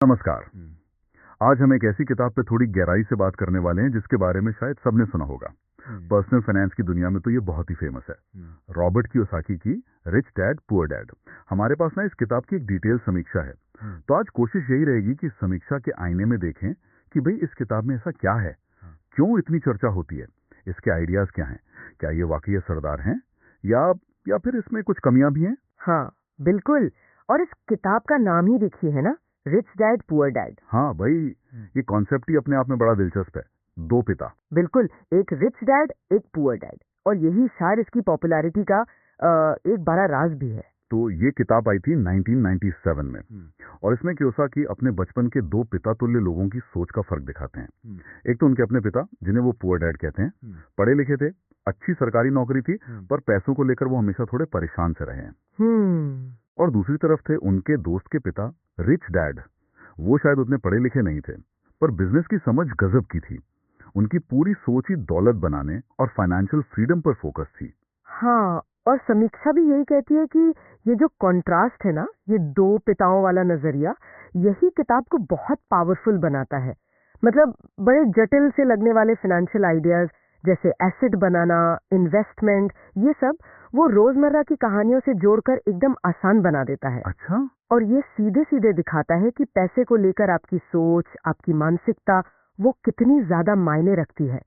नमस्कार। आज हम एक ऐसी किताब पे थोड़ी गहराई से बात करने वाले हैं जिसके बारे में शायद सबने सुना होगा। पर्सनल फाइनेंस की दुनिया में तो ये बहुत ही फेमस है। रॉबर्ट कियोसाकी की रिच डैड पुअर डैड। हमारे पास ना इस किताब की एक डिटेल समीक्षा है। तो आज कोशिश यही रहेगी कि समीक्षा के आईने में देखें कि भाई इस किताब में ऐसा क्या है, क्यों इतनी चर्चा होती है, इसके आइडियाज क्या हैं, क्या ये वाकई असरदार हैं या फिर इसमें कुछ कमियां भी हैं। हाँ, बिल्कुल। और इस किताब का नाम ही देखिए, है ना, रिच डैड पुअर डैड। हाँ भाई, ये कॉन्सेप्ट ही अपने आप में बड़ा दिलचस्प है। दो पिता। बिल्कुल, एक रिच डैड एक पुअर डैड, और यही शायद इसकी पॉपुलैरिटी का एक बड़ा राज भी है। तो ये किताब आई थी 1997 में और इसमें कियोसाकी अपने बचपन के दो पिता तुल्य लोगों की सोच का फर्क दिखाते हैं। एक तो उनके अपने पिता जिन्हें वो पुअर डैड कहते हैं, पढ़े लिखे थे, अच्छी सरकारी नौकरी थी, पर पैसों को लेकर वो हमेशा थोड़े परेशान से रहे हैं। और दूसरी तरफ थे उनके दोस्त के पिता रिच डैड। वो शायद उतने पढ़े लिखे नहीं थे, पर बिजनेस की समझ गजब की थी। उनकी पूरी सोच ही दौलत बनाने और फाइनेंशियल फ्रीडम पर फोकस थी। हाँ, और समीक्षा भी यही कहती है कि ये जो कॉन्ट्रास्ट है ना, ये दो पिताओं वाला नजरिया, यही किताब को बहुत पावरफुल बनाता है। मतलब बड़े जटिल से लगने वाले फाइनेंशियल आइडियाज जैसे एसेट बनाना, इन्वेस्टमेंट, ये सब वो रोजमर्रा की कहानियों से जोड़कर एकदम आसान बना देता है। अच्छा। और ये सीधे सीधे दिखाता है कि पैसे को लेकर आपकी सोच, आपकी मानसिकता, वो कितनी ज्यादा मायने रखती है,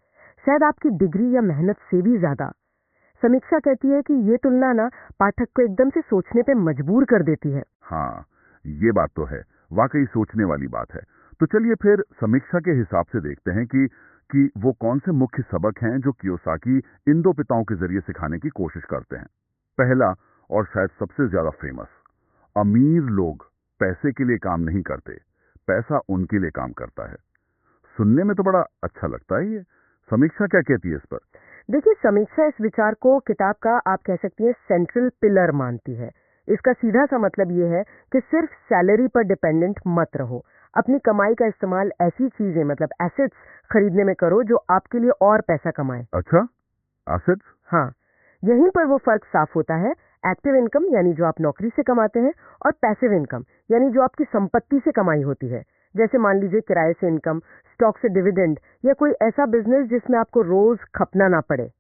शायद आपकी डिग्री या मेहनत से भी ज्यादा। समीक्षा कहती है कि ये तुलना ना पाठक को एकदम से सोचने पे मजबूर कर देती है। हाँ, ये बात तो है, वाकई सोचने वाली बात है। तो चलिए फिर समीक्षा के हिसाब से देखते हैं कि वो कौन से मुख्य सबक हैं जो कियोसाकी इन दो पिताओं के जरिए सिखाने की कोशिश करते हैं। पहला और शायद सबसे ज्यादा फेमस, अमीर लोग पैसे के लिए काम नहीं करते, पैसा उनके लिए काम करता है। सुनने में तो बड़ा अच्छा लगता है ये। समीक्षा क्या कहती है इस पर? देखिए, समीक्षा इस विचार को किताब का, आप कह सकती हैं, सेंट्रल पिलर मानती है। इसका सीधा सा मतलब ये है कि सिर्फ सैलरी पर डिपेंडेंट मत रहो। अपनी कमाई का इस्तेमाल ऐसी चीजें, मतलब एसेट्स खरीदने में करो जो आपके लिए और पैसा कमाए। अच्छा, एसेट्स। हाँ, यहीं पर वो फर्क साफ होता है। एक्टिव इनकम यानी जो आप नौकरी से कमाते हैं, और पैसिव इनकम यानी जो आपकी संपत्ति से कमाई होती है। जैसे मान लीजिए किराए से इनकम, स्टॉक से डिविडेंड, या कोई ऐसा बिजनेस जिसमें आपको रोज खपना ना पड़े।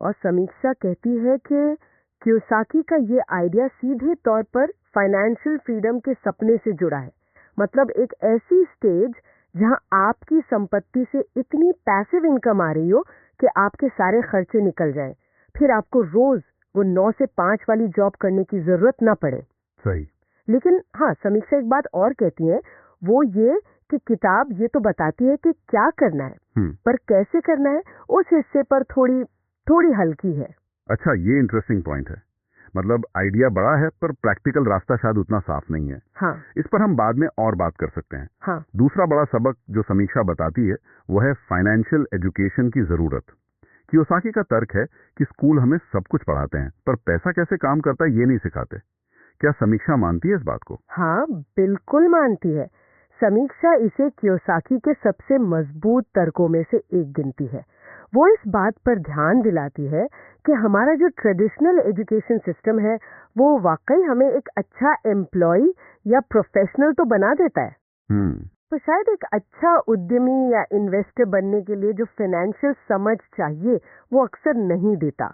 और समीक्षा कहती है कि कियोसाकी का ये आइडिया सीधे तौर पर फाइनेंशियल फ्रीडम के सपने से जुड़ा है। मतलब एक ऐसी स्टेज जहां आपकी संपत्ति से इतनी पैसिव इनकम आ रही हो कि आपके सारे खर्चे निकल जाएं, फिर आपको रोज वो 9 से 5 वाली जॉब करने की जरूरत ना पड़े। सही। लेकिन हाँ, समीक्षा एक बात और कहती है, वो ये कि किताब ये तो बताती है कि क्या करना है, पर कैसे करना है उस हिस्से पर थोड़ी थोड़ी हल्की है। अच्छा, ये इंटरेस्टिंग पॉइंट है। मतलब आइडिया बड़ा है पर प्रैक्टिकल रास्ता शायद उतना साफ नहीं है। हाँ। इस पर हम बाद में और बात कर सकते हैं। हाँ। दूसरा बड़ा सबक जो समीक्षा बताती है वो है फाइनेंशियल एजुकेशन की जरूरत। कियोसाकी का तर्क है कि स्कूल हमें सब कुछ पढ़ाते हैं पर पैसा कैसे काम करता है ये नहीं सिखाते। क्या समीक्षा मानती है इस बात को? हाँ, बिल्कुल मानती है। समीक्षा इसे कियोसाकी के सबसे मजबूत तर्कों में से एक गिनती है। वो इस बात पर ध्यान दिलाती है कि हमारा जो ट्रेडिशनल एजुकेशन सिस्टम है, वो वाकई हमें एक अच्छा एम्प्लॉय या प्रोफेशनल तो बना देता है, तो शायद एक अच्छा उद्यमी या इन्वेस्टर बनने के लिए जो फाइनेंशियल समझ चाहिए वो अक्सर नहीं देता।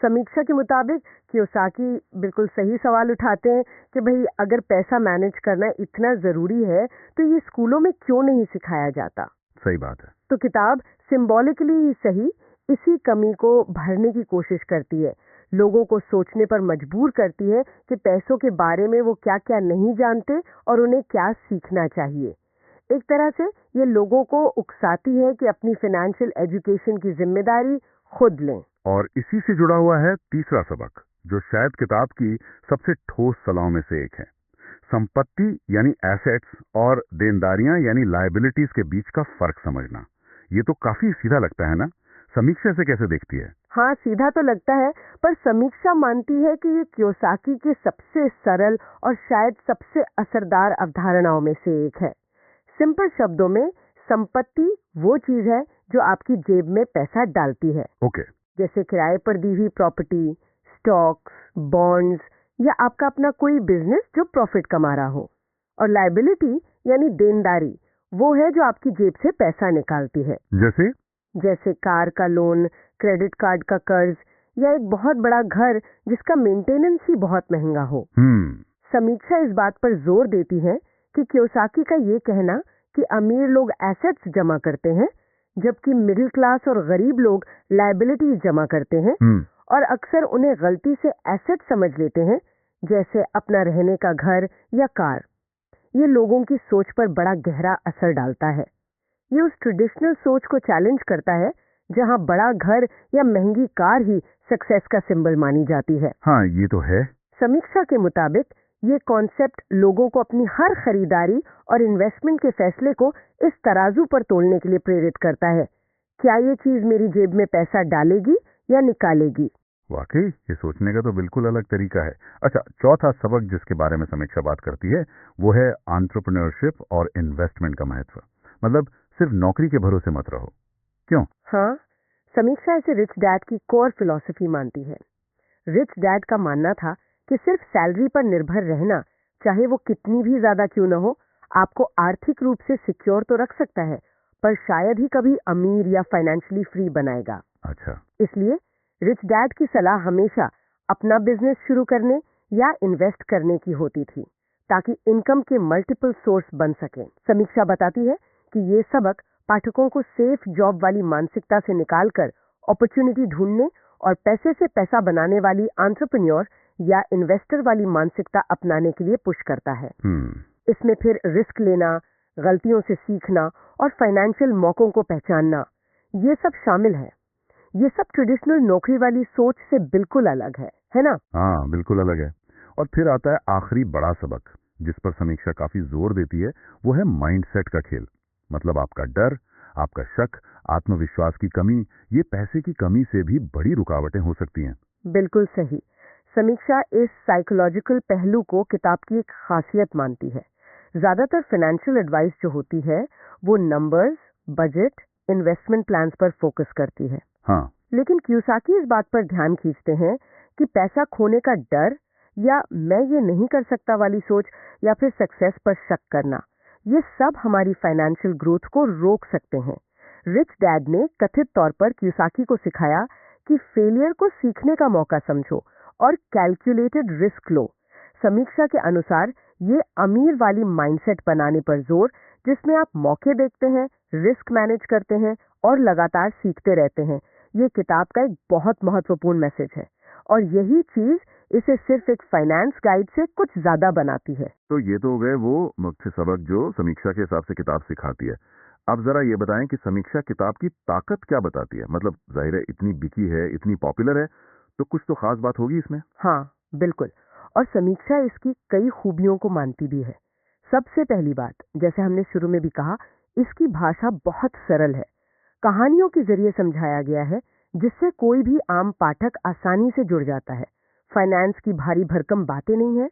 समीक्षा के मुताबिक कियोसाकी बिल्कुल सही सवाल उठाते हैं कि भाई अगर पैसा मैनेज करना इतना जरूरी है तो ये स्कूलों में क्यों नहीं सिखाया जाता। सही बात है। तो किताब सिंबॉलिकली ही सही इसी कमी को भरने की कोशिश करती है, लोगों को सोचने पर मजबूर करती है कि पैसों के बारे में वो क्या क्या नहीं जानते और उन्हें क्या सीखना चाहिए। एक तरह से ये लोगों को उकसाती है कि अपनी फाइनेंशियल एजुकेशन की जिम्मेदारी खुद लें। और इसी से जुड़ा हुआ है तीसरा सबक जो शायद किताब की सबसे ठोस सलाहों में से एक है। संपत्ति यानी एसेट्स और देनदारियां यानी लायबिलिटीज के बीच का फर्क समझना। ये तो काफी सीधा लगता है ना? समीक्षा से कैसे देखती है? हाँ, सीधा तो लगता है, पर समीक्षा मानती है कि ये कियोसाकी के सबसे सरल और शायद सबसे असरदार अवधारणाओं में से एक है। सिंपल शब्दों में, संपत्ति वो चीज है जो आपकी जेब में पैसा डालती है। ओके। जैसे किराए पर दी हुई प्रॉपर्टी, स्टॉक्स, बॉन्ड्स, या आपका अपना कोई बिजनेस जो प्रॉफिट कमा रहा हो। और लायबिलिटी यानी देनदारी वो है जो आपकी जेब से पैसा निकालती है, जैसे कार का लोन, क्रेडिट कार्ड का कर्ज या एक बहुत बड़ा घर जिसका मेंटेनेंस ही बहुत महंगा हो। समीक्षा इस बात पर जोर देती है कि कियोसाकी का ये कहना कि अमीर लोग एसेट्स जमा करते हैं जबकि मिडिल क्लास और गरीब लोग लायबिलिटीज जमा करते हैं और अक्सर उन्हें गलती से एसेट समझ लेते हैं, जैसे अपना रहने का घर या कार, ये लोगों की सोच पर बड़ा गहरा असर डालता है। ये उस ट्रेडिशनल सोच को चैलेंज करता है जहां बड़ा घर या महंगी कार ही सक्सेस का सिंबल मानी जाती है। हाँ, ये तो है। समीक्षा के मुताबिक ये कॉन्सेप्ट लोगों को अपनी हर खरीदारी और इन्वेस्टमेंट के फैसले को इस तराजू पर तोलने के लिए प्रेरित करता है। क्या ये चीज मेरी जेब में पैसा डालेगी या निकालेगी? वाकई ये सोचने का तो बिल्कुल अलग तरीका है। अच्छा, चौथा सबक जिसके बारे में समीक्षा बात करती है वो है एंटरप्रेन्योरशिप और इन्वेस्टमेंट का महत्व। मतलब सिर्फ नौकरी के भरोसे मत रहो। क्यों? हाँ, समीक्षा इसे रिच डैड की कोर फिलॉसफी मानती है। रिच डैड का मानना था कि सिर्फ सैलरी पर निर्भर रहना, चाहे वो कितनी भी ज्यादा क्यों न हो, आपको आर्थिक रूप से सिक्योर तो रख सकता है पर शायद ही कभी अमीर या फाइनेंशियली फ्री बनाएगा। अच्छा, इसलिए रिच डैड की सलाह हमेशा अपना बिजनेस शुरू करने या इन्वेस्ट करने की होती थी ताकि इनकम के मल्टीपल सोर्स बन सकें। समीक्षा बताती है कि ये सबक पाठकों को सेफ जॉब वाली मानसिकता से निकालकर अपॉर्चुनिटी ढूंढने और पैसे से पैसा बनाने वाली एंटरप्रेन्योर या इन्वेस्टर वाली मानसिकता अपनाने के लिए पुश करता है। इसमें फिर रिस्क लेना, गलतियों से सीखना और फाइनेंशियल मौकों को पहचानना, ये सब शामिल है। ये सब ट्रेडिशनल नौकरी वाली सोच से बिल्कुल अलग है ना? हाँ, बिल्कुल अलग है। और फिर आता है आखिरी बड़ा सबक जिस पर समीक्षा काफी जोर देती है, वो है माइंडसेट का खेल। मतलब आपका डर, आपका शक, आत्मविश्वास की कमी, ये पैसे की कमी से भी बड़ी रुकावटें हो सकती हैं। बिल्कुल सही। समीक्षा इस साइकोलॉजिकल पहलू को किताब की एक खासियत मानती है। ज्यादातर फाइनेंशियल एडवाइस जो होती है वो नंबर्स, बजट, इन्वेस्टमेंट प्लान्स पर फोकस करती है। हाँ, लेकिन कियोसाकी इस बात पर ध्यान खींचते हैं कि पैसा खोने का डर या मैं ये नहीं कर सकता वाली सोच या फिर सक्सेस पर शक करना, ये सब हमारी फाइनेंशियल ग्रोथ को रोक सकते हैं। रिच डैड ने कथित तौर पर कियोसाकी को सिखाया कि फेलियर को सीखने का मौका समझो और कैलकुलेटेड रिस्क लो। समीक्षा के अनुसार ये अमीर वाली माइंडसेट बनाने पर जोर, जिसमें आप मौके देखते हैं, रिस्क मैनेज करते हैं और लगातार सीखते रहते हैं, ये किताब का एक बहुत महत्वपूर्ण मैसेज है और यही चीज इसे सिर्फ एक फाइनेंस गाइड से कुछ ज्यादा बनाती है। तो ये तो हो गए वो मुख्य सबक जो समीक्षा के हिसाब से किताब सिखाती है। अब जरा ये बताएं कि समीक्षा किताब की ताकत क्या बताती है। मतलब जाहिर है इतनी बिकी है, इतनी पॉपुलर है, तो कुछ तो खास बात होगी इसमें। हाँ, बिल्कुल। और समीक्षा इसकी कई खूबियों को मानती भी है। सबसे पहली बात, जैसे हमने शुरू में भी कहा, इसकी भाषा बहुत सरल है। कहानियों के जरिए समझाया गया है जिससे कोई भी आम पाठक आसानी से जुड़ जाता है। फाइनेंस की भारी भरकम बातें नहीं है।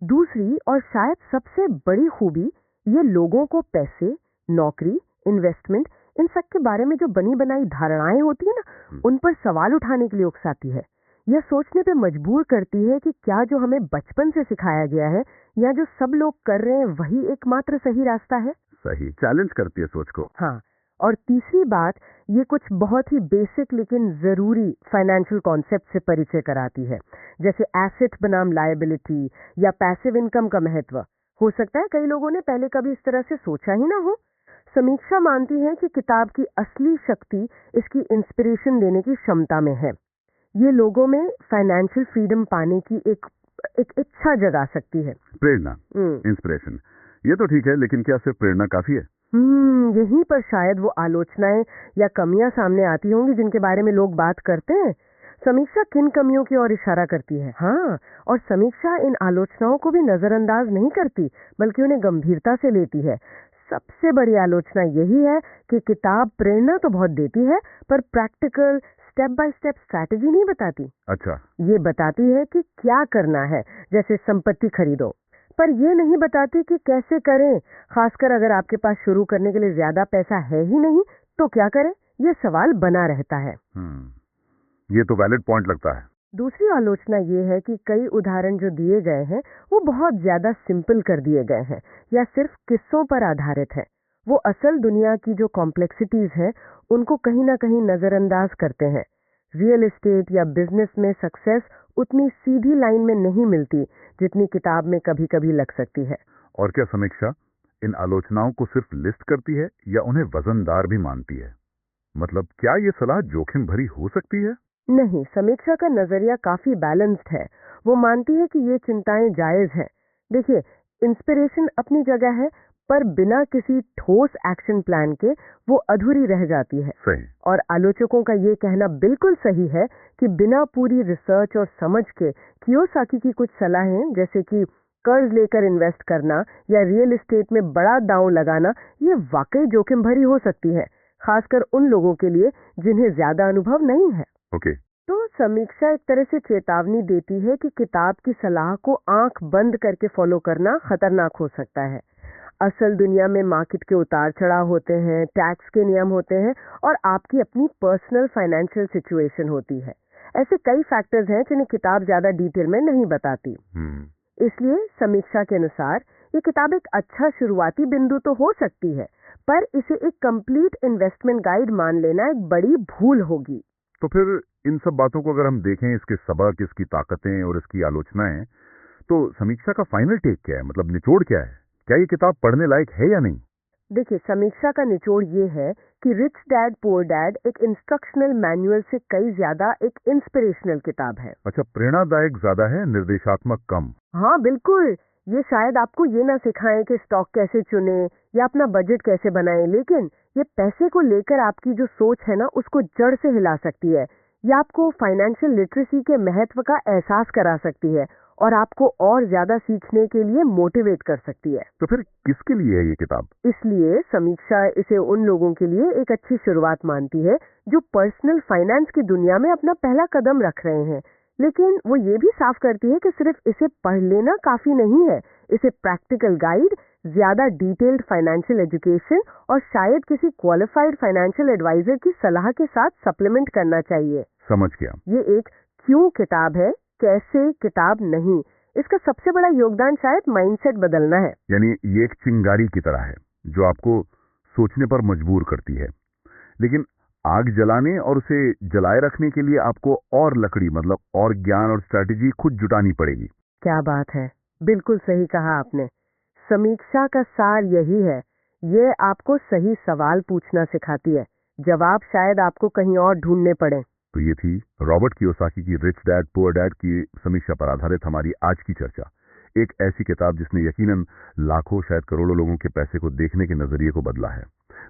दूसरी और शायद सबसे बड़ी खूबी, ये लोगों को पैसे, नौकरी, इन्वेस्टमेंट, इन सब के बारे में जो बनी बनाई धारणाएं होती है ना, उन पर सवाल उठाने के लिए उकसाती है। यह सोचने पे मजबूर करती है कि क्या जो हमें बचपन से सिखाया गया है या जो सब लोग कर रहे हैं वही एकमात्र सही रास्ता है। सही चैलेंज करती है सोच को। हाँ, और तीसरी बात, ये कुछ बहुत ही बेसिक लेकिन जरूरी फाइनेंशियल कॉन्सेप्ट से परिचय कराती है, जैसे एसेट बनाम लायबिलिटी या पैसिव इनकम का महत्व। हो सकता है कई लोगों ने पहले कभी इस तरह से सोचा ही ना हो। समीक्षा मानती है कि किताब की असली शक्ति इसकी इंस्पिरेशन देने की क्षमता में है। ये लोगों में फाइनेंशियल फ्रीडम पाने की एक इच्छा जगा सकती है। प्रेरणा, इंस्पिरेशन, ये तो ठीक है, लेकिन क्या सिर्फ प्रेरणा काफी है? यहीं पर शायद वो आलोचनाएं या कमियां सामने आती होंगी जिनके बारे में लोग बात करते हैं। समीक्षा किन कमियों की ओर इशारा करती है? हाँ, और समीक्षा इन आलोचनाओं को भी नजरअंदाज नहीं करती बल्कि उन्हें गंभीरता से लेती है। सबसे बड़ी आलोचना यही है कि किताब प्रेरणा तो बहुत देती है पर practical step by step strategy नहीं बताती। अच्छा, ये बताती है कि क्या करना है, जैसे संपत्ति खरीदो, पर ये नहीं बताती कि कैसे करें। खासकर अगर आपके पास शुरू करने के लिए ज्यादा पैसा है ही नहीं तो क्या करें, ये सवाल बना रहता है। ये तो वैलिड पॉइंट लगता है। दूसरी आलोचना ये है कि कई उदाहरण जो दिए गए हैं वो बहुत ज्यादा सिंपल कर दिए गए हैं या सिर्फ किस्सों पर आधारित है। वो असल दुनिया की जो कॉम्प्लेक्सिटीज हैं उनको कहीं ना कहीं नजरअंदाज करते हैं। रियल एस्टेट या बिजनेस में सक्सेस उतनी सीधी लाइन में नहीं मिलती जितनी किताब में कभी कभी लग सकती है। और क्या समीक्षा इन आलोचनाओं को सिर्फ लिस्ट करती है या उन्हें वजनदार भी मानती है? मतलब क्या ये सलाह जोखिम भरी हो सकती है? नहीं, समीक्षा का नजरिया काफी बैलेंस्ड है। वो मानती है कि ये चिंताएं जायज हैं। देखिए, इंस्पिरेशन अपनी जगह है, पर बिना किसी ठोस एक्शन प्लान के वो अधूरी रह जाती है। सही। और आलोचकों का ये कहना बिल्कुल सही है कि बिना पूरी रिसर्च और समझ के कियोसाकी की कुछ सलाहें जैसे कि कर्ज लेकर इन्वेस्ट करना या रियल एस्टेट में बड़ा दांव लगाना, ये वाकई जोखिम भरी हो सकती है, खासकर उन लोगों के लिए जिन्हें ज्यादा अनुभव नहीं है। ओके। तो समीक्षा एक तरह से चेतावनी देती है कि किताब की सलाह को आंख बंद करके फॉलो करना खतरनाक हो सकता है। असल दुनिया में मार्केट के उतार चढ़ाव होते हैं, टैक्स के नियम होते हैं और आपकी अपनी पर्सनल फाइनेंशियल सिचुएशन होती है। ऐसे कई फैक्टर्स हैं जिन्हें किताब ज्यादा डिटेल में नहीं बताती। इसलिए समीक्षा के अनुसार ये किताब एक अच्छा शुरुआती बिंदु तो हो सकती है, पर इसे एक कंप्लीट इन्वेस्टमेंट गाइड मान लेना एक बड़ी भूल होगी। तो फिर इन सब बातों को अगर हम देखें, इसके सबक, इसकी ताकतें और इसकी आलोचनाएं, तो समीक्षा का फाइनल टेक क्या है? मतलब निचोड़ क्या है? क्या ये किताब पढ़ने लायक है या नहीं? देखिए, समीक्षा का निचोड़ ये है कि रिच डैड पुअर डैड एक इंस्ट्रक्शनल मैनुअल से कई ज्यादा एक इंस्पिरेशनल किताब है। अच्छा, प्रेरणादायक ज्यादा है, निर्देशात्मक कम। हाँ बिल्कुल। ये शायद आपको ये ना सिखाएं कि स्टॉक कैसे चुने या अपना बजट कैसे बनाएं, लेकिन ये पैसे को लेकर आपकी जो सोच है ना उसको जड़ से हिला सकती है। ये आपको फाइनेंशियल लिटरेसी के महत्व का एहसास करा सकती है और आपको और ज्यादा सीखने के लिए मोटिवेट कर सकती है। तो फिर किसके लिए है ये किताब? इसलिए समीक्षा इसे उन लोगों के लिए एक अच्छी शुरुआत मानती है जो पर्सनल फाइनेंस की दुनिया में अपना पहला कदम रख रहे हैं, लेकिन वो ये भी साफ करती है कि सिर्फ इसे पढ़ लेना काफी नहीं है। इसे प्रैक्टिकल गाइड, ज्यादा डिटेल्ड फाइनेंशियल एजुकेशन और शायद किसी क्वालिफाइड फाइनेंशियल एडवाइजर की सलाह के साथ सप्लीमेंट करना चाहिए। समझ गया। ये एक क्यों किताब है, कैसे किताब नहीं। इसका सबसे बड़ा योगदान शायद माइंडसेट बदलना है। यानी ये एक चिंगारी की तरह है जो आपको सोचने पर मजबूर करती है, लेकिन आग जलाने और उसे जलाए रखने के लिए आपको और लकड़ी, मतलब और ज्ञान और स्ट्रैटेजी खुद जुटानी पड़ेगी। क्या बात है, बिल्कुल सही कहा आपने। समीक्षा का सार यही है। ये आपको सही सवाल पूछना सिखाती है, जवाब शायद आपको कहीं और ढूंढने पड़े। तो ये थी रॉबर्ट कियोसाकी की रिच डैड पुअर डैड की समीक्षा पर आधारित हमारी आज की चर्चा। एक ऐसी किताब जिसने यकीनन लाखों, शायद करोड़ों लोगों के पैसे को देखने के नजरिए को बदला है।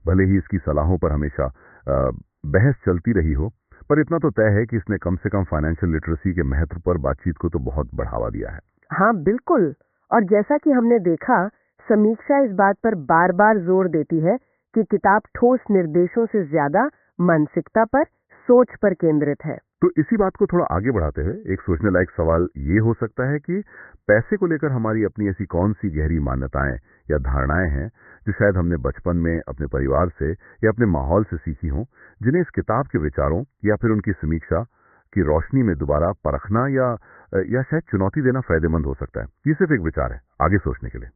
भले ही इसकी सलाहों पर हमेशा बहस चलती रही हो, पर इतना तो तय है कि इसने कम से कम फाइनेंशियल लिटरेसी के महत्व पर बातचीत को तो बहुत बढ़ावा दिया है। हाँ बिल्कुल। और जैसा कि हमने देखा, समीक्षा इस बात पर बार बार जोर देती है कि किताब ठोस निर्देशों से ज्यादा मानसिकता पर, सोच पर केंद्रित है। तो इसी बात को थोड़ा आगे बढ़ाते हुए एक सोचने लायक सवाल ये हो सकता है कि पैसे को लेकर हमारी अपनी ऐसी कौन सी गहरी मान्यताएं या धारणाएं हैं जो शायद हमने बचपन में अपने परिवार से या अपने माहौल से सीखी हों, जिन्हें इस किताब के विचारों या फिर उनकी समीक्षा की रोशनी में दोबारा परखना या शायद चुनौती देना फायदेमंद हो सकता है। ये सिर्फ एक विचार है आगे सोचने के लिए।